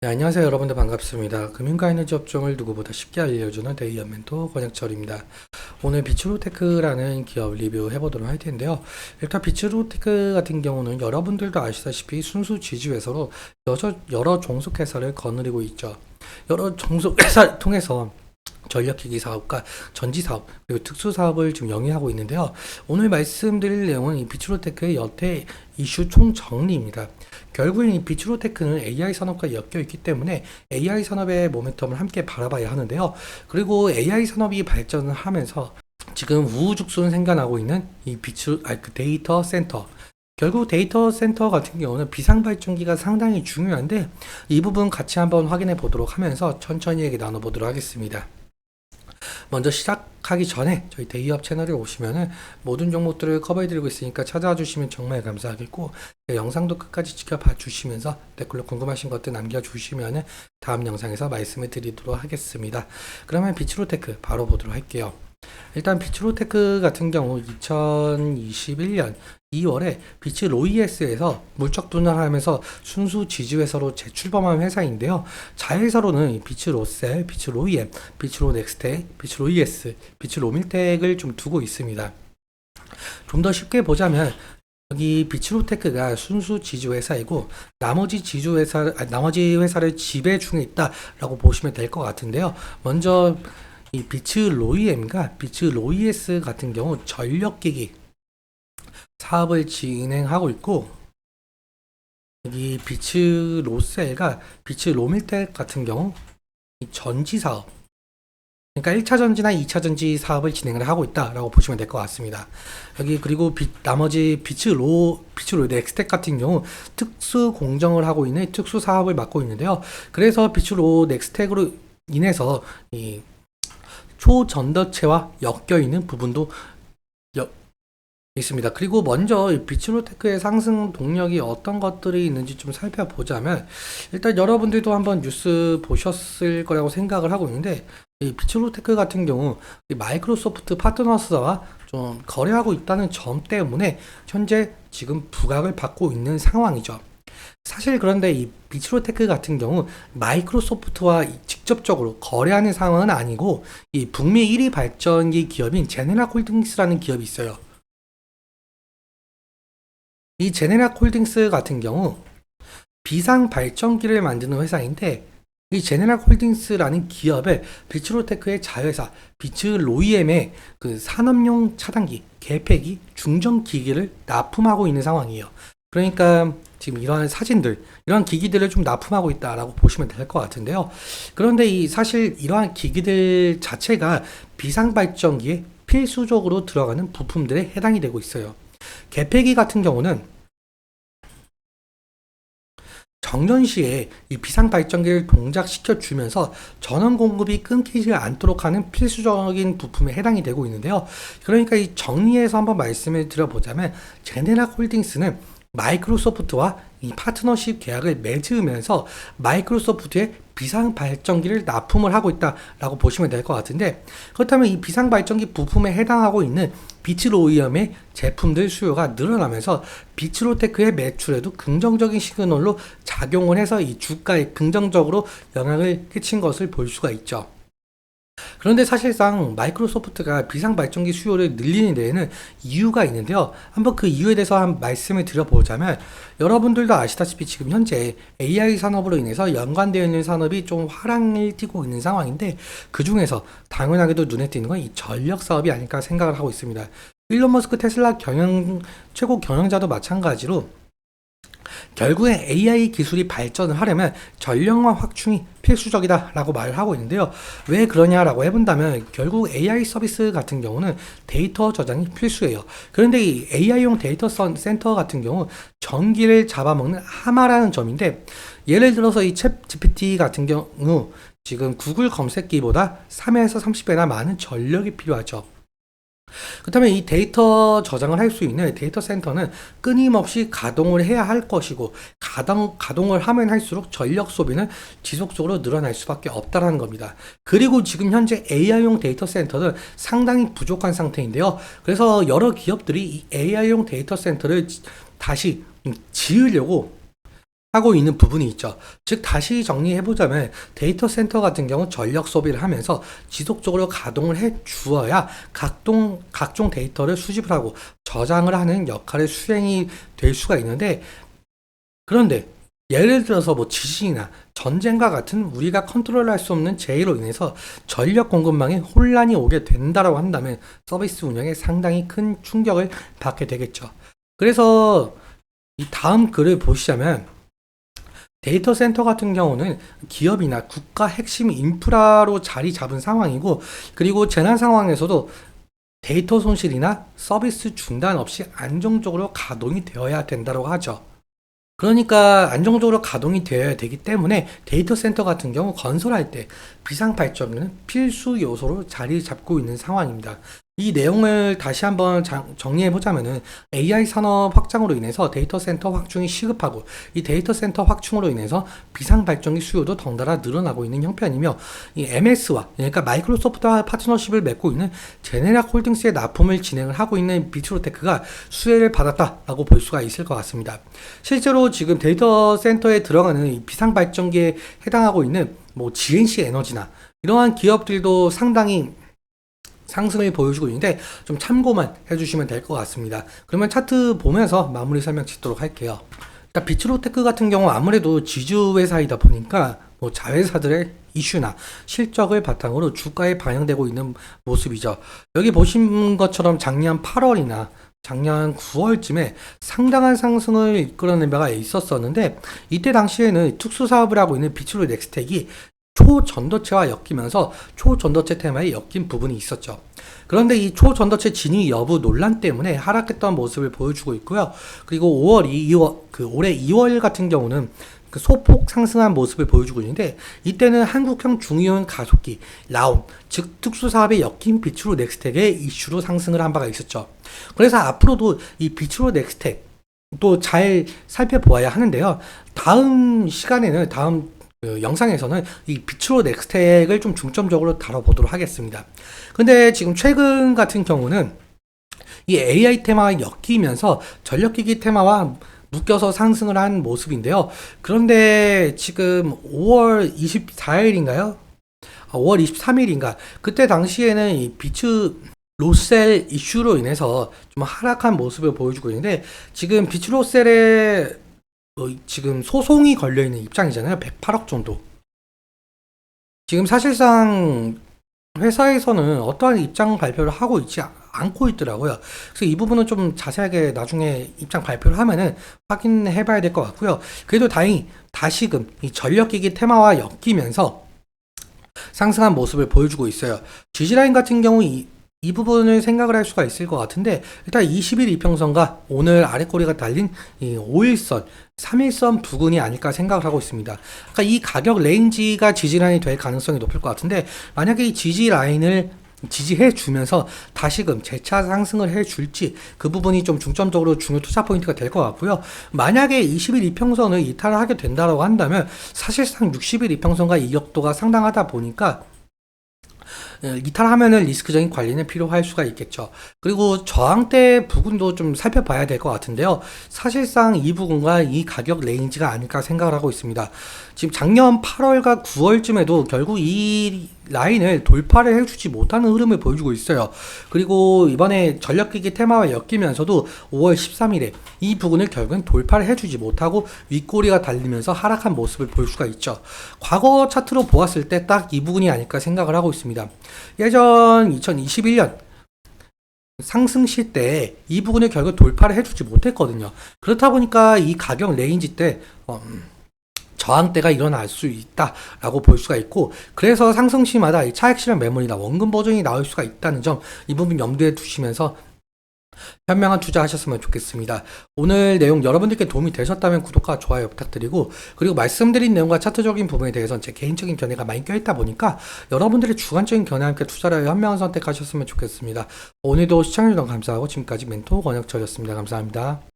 네, 안녕하세요 여러분들 반갑습니다. 금융과 에너지 업종을 누구보다 쉽게 알려주는 데이언 멘토 권혁철입니다. 오늘 비츠로테크라는 기업 리뷰해 보도록 할 텐데요. 일단 비츠로테크 같은 경우는 여러분들도 아시다시피 순수 지주회사로 여러 종속회사를 거느리고 있죠. 여러 종속회사를 통해서 전력기기 사업과 전지 사업 그리고 특수 사업을 지금 영위하고 있는데요. 오늘 말씀드릴 내용은 이 비츠로테크의 여태 이슈 총정리입니다. 결국엔 이 비츠로테크는 AI 산업과 엮여 있기 때문에 AI 산업의 모멘텀을 함께 바라봐야 하는데요. 그리고 AI 산업이 발전을 하면서 지금 우후죽순 생겨나고 있는 이 그 데이터 센터. 결국 데이터 센터 같은 경우는 비상발전기가 상당히 중요한데 이 부분 같이 한번 확인해 보도록 하면서 천천히 얘기 나눠보도록 하겠습니다. 먼저 시작하기 전에 저희 데이업 채널에 오시면은 모든 종목들을 커버해드리고 있으니까 찾아와 주시면 정말 감사하겠고, 영상도 끝까지 지켜봐 주시면서 댓글로 궁금하신 것들 남겨주시면은 다음 영상에서 말씀을 드리도록 하겠습니다. 그러면 비츠로테크 바로 보도록 할게요. 일단 비츠로테크 같은 경우 2021년 2월에 비츠로이에스에서 물적 분할하면서 순수 지주회사로 재출범한 회사인데요. 자회사로는 비츠로셀, 비츠로이엠, 비츠로넥스텍, 비츠로이에스, 비츠로밀텍을 좀 두고 있습니다. 좀 더 쉽게 보자면 여기 비츠로테크가 순수 지주회사이고 나머지 회사를 지배 중에 있다라고 보시면 될 것 같은데요. 먼저 이 비츠로이엠과 비츠로이에스 같은 경우 전력기기 사업을 진행하고 있고, 여기 비츠로셀과 비츠로밀텍 같은 경우 이 전지 사업, 그러니까 1차 전지나 2차 전지 사업을 진행을 하고 있다라고 보시면 될 것 같습니다. 여기 그리고 나머지 비츠로 넥스텍 같은 경우 특수 공정을 하고 있는 특수 사업을 맡고 있는데요. 그래서 비츠로 넥스텍으로 인해서 이 초전도체와 엮여 있는 부분도 있습니다. 그리고 먼저 비츠로테크의 상승 동력이 어떤 것들이 있는지 좀 살펴보자면, 일단 여러분들도 한번 뉴스 보셨을 거라고 생각을 하고 있는데, 이 비츠로테크 같은 경우 마이크로소프트 파트너스와 좀 거래하고 있다는 점 때문에 현재 지금 부각을 받고 있는 상황이죠. 사실 그런데 이 비츠로테크 같은 경우 마이크로소프트와 직접적으로 거래하는 상황은 아니고, 이 북미 1위 발전기 기업인 제네라홀딩스라는 기업이 있어요. 이 제네라홀딩스 같은 경우 비상 발전기를 만드는 회사인데, 이 제네라홀딩스라는 기업에 비츠로테크의 자회사 비츠로이엠의 그 산업용 차단기, 개폐기, 중전기기를 납품하고 있는 상황이에요. 그러니까 지금 이러한 사진들, 이러한 기기들을 좀 납품하고 있다라고 보시면 될 것 같은데요. 그런데 사실 이러한 기기들 자체가 비상 발전기에 필수적으로 들어가는 부품들에 해당이 되고 있어요. 개폐기 같은 경우는 정전 시에 이 비상 발전기를 동작시켜 주면서 전원 공급이 끊기지 않도록 하는 필수적인 부품에 해당이 되고 있는데요. 그러니까 이 정리해서 한번 말씀을 드려보자면, 제네라홀딩스는 마이크로소프트와 이 파트너십 계약을 맺으면서 마이크로소프트의 비상 발전기를 납품을 하고 있다라고 보시면 될 것 같은데, 그렇다면 이 비상 발전기 부품에 해당하고 있는 비츠로이엄의 제품들 수요가 늘어나면서 비츠로테크의 매출에도 긍정적인 시그널로 작용을 해서 이 주가에 긍정적으로 영향을 끼친 것을 볼 수가 있죠. 그런데 사실상 마이크로소프트가 비상 발전기 수요를 늘리는 데에는 이유가 있는데요. 한번 그 이유에 대해서 한 말씀을 드려보자면, 여러분들도 아시다시피 지금 현재 AI 산업으로 인해서 연관되어 있는 산업이 좀 화랑을 띠고 있는 상황인데, 그 중에서 당연하게도 눈에 띄는 건 이 전력 사업이 아닐까 생각을 하고 있습니다. 일론 머스크 테슬라 최고 경영자도 마찬가지로 결국에 AI 기술이 발전을 하려면 전력망 확충이 필수적이다라고 말을 하고 있는데요. 왜 그러냐라고 해본다면, 결국 AI 서비스 같은 경우는 데이터 저장이 필수예요. 그런데 이 AI용 데이터 센터 같은 경우 전기를 잡아먹는 하마라는 점인데, 예를 들어서 이 챗 GPT 같은 경우 지금 구글 검색기보다 3에서 30배나 많은 전력이 필요하죠. 그렇다면 이 데이터 저장을 할 수 있는 데이터 센터는 끊임없이 가동을 해야 할 것이고, 가동을 하면 할수록 전력 소비는 지속적으로 늘어날 수밖에 없다라는 겁니다. 그리고 지금 현재 AI용 데이터 센터는 상당히 부족한 상태인데요. 그래서 여러 기업들이 이 AI용 데이터 센터를 다시 지으려고 하고 있는 부분이 있죠. 즉 다시 정리해보자면 데이터 센터 같은 경우 전력 소비를 하면서 지속적으로 가동을 해 주어야 각종 데이터를 수집을 하고 저장을 하는 역할의 수행이 될 수가 있는데, 그런데 예를 들어서 뭐 지진이나 전쟁과 같은 우리가 컨트롤할 수 없는 재해로 인해서 전력 공급망에 혼란이 오게 된다라고 한다면 서비스 운영에 상당히 큰 충격을 받게 되겠죠. 그래서 이 다음 글을 보시자면 데이터 센터 같은 경우는 기업이나 국가 핵심 인프라로 자리 잡은 상황이고, 그리고 재난 상황에서도 데이터 손실이나 서비스 중단 없이 안정적으로 가동이 되어야 된다고 하죠. 그러니까 안정적으로 가동이 되어야 되기 때문에 데이터 센터 같은 경우 건설할 때 비상 발전은 필수 요소로 자리 잡고 있는 상황입니다. 이 내용을 다시 한번 정리해 보자면은 AI 산업 확장으로 인해서 데이터 센터 확충이 시급하고, 이 데이터 센터 확충으로 인해서 비상 발전기 수요도 덩달아 늘어나고 있는 형편이며, 이 MS와 그러니까 마이크로소프트와 파트너십을 맺고 있는 제네락 홀딩스의 납품을 진행을 하고 있는 비츠로테크가 수혜를 받았다라고 볼 수가 있을 것 같습니다. 실제로 지금 데이터 센터에 들어가는 이 비상 발전기에 해당하고 있는 뭐 GNC 에너지나 이러한 기업들도 상당히 상승을 보여주고 있는데 좀 참고만 해주시면 될 것 같습니다. 그러면 차트 보면서 마무리 설명 짓도록 할게요. 일단 비츠로테크 같은 경우 아무래도 지주 회사이다 보니까 뭐 자회사들의 이슈나 실적을 바탕으로 주가에 반영되고 있는 모습이죠. 여기 보신 것처럼 작년 8월이나 작년 9월쯤에 상당한 상승을 이끌어낸 바가 있었었는데, 이때 당시에는 특수 사업을 하고 있는 비츠로 넥스텍이 초전도체와 엮이면서 초전도체 테마에 엮인 부분이 있었죠. 그런데 이 초전도체 진위 여부 논란 때문에 하락했던 모습을 보여주고 있고요. 그리고 올해 2월 같은 경우는 그 소폭 상승한 모습을 보여주고 있는데, 이때는 한국형 중위원 가속기 라온, 즉 특수사업에 엮인 비츠로 넥스텍의 이슈로 상승을 한 바가 있었죠. 그래서 앞으로도 이 비츠로 넥스텍 또 잘 살펴보아야 하는데요. 다음 시간에는 영상에서는 이 비츠로 넥스텍을 좀 중점적으로 다뤄보도록 하겠습니다. 근데 지금 최근 같은 경우는 이 AI 테마가 엮이면서 전력기기 테마와 묶여서 상승을 한 모습인데요. 그런데 지금 5월 24일인가요? 5월 23일인가? 그때 당시에는 이 비츠로셀 이슈로 인해서 좀 하락한 모습을 보여주고 있는데, 지금 비츠로셀에 지금 소송이 걸려있는 입장이잖아요. 108억 정도. 지금 사실상 회사에서는 어떠한 입장 발표를 하고 있지 않고 있더라고요. 그래서 이 부분은 좀 자세하게 나중에 입장 발표를 하면은 확인해 봐야 될 것 같고요. 그래도 다행히 다시금 이 전력기기 테마와 엮이면서 상승한 모습을 보여주고 있어요. GG라인 같은 경우 이 부분을 생각을 할 수가 있을 것 같은데, 일단 20일 이평선과 오늘 아래꼬리가 달린 이 5일선, 3일선 부근이 아닐까 생각을 하고 있습니다. 그러니까 이 가격 레인지가 지지라인이 될 가능성이 높을 것 같은데, 만약에 이 지지라인을 지지해 주면서 다시금 재차 상승을 해 줄지, 그 부분이 좀 중점적으로 중요 투자 포인트가 될 것 같고요. 만약에 20일 이평선을 이탈을 하게 된다고 한다면 사실상 60일 이평선과 이격도가 상당하다 보니까 이탈하면은 리스크적인 관리는 필요할 수가 있겠죠. 그리고 저항대 부근도 좀 살펴봐야 될 것 같은데요. 사실상 이 부분과 이 가격 레인지가 아닐까 생각을 하고 있습니다. 지금 작년 8월과 9월쯤에도 결국 이 라인을 돌파를 해주지 못하는 흐름을 보여주고 있어요. 그리고 이번에 전력기기 테마와 엮이면서도 5월 13일에 이 부분을 결국은 돌파를 해주지 못하고 윗꼬리가 달리면서 하락한 모습을 볼 수가 있죠. 과거 차트로 보았을 때 딱 이 부분이 아닐까 생각을 하고 있습니다. 예전 2021년 상승 시 때 이 부분을 결국 돌파를 해주지 못했거든요. 그렇다 보니까 이 가격 레인지 때 저항대가 일어날 수 있다라고 볼 수가 있고, 그래서 상승 시마다 이 차익 실현 매물이나 원금 보증이 나올 수가 있다는 점, 이 부분 염두에 두시면서 현명한 투자하셨으면 좋겠습니다. 오늘 내용 여러분들께 도움이 되셨다면 구독과 좋아요 부탁드리고, 그리고 말씀드린 내용과 차트적인 부분에 대해서는 제 개인적인 견해가 많이 껴있다 보니까 여러분들의 주관적인 견해와 함께 투자를 현명한 선택하셨으면 좋겠습니다. 오늘도 시청해주셔서 감사하고, 지금까지 멘토 권혁철이었습니다. 감사합니다.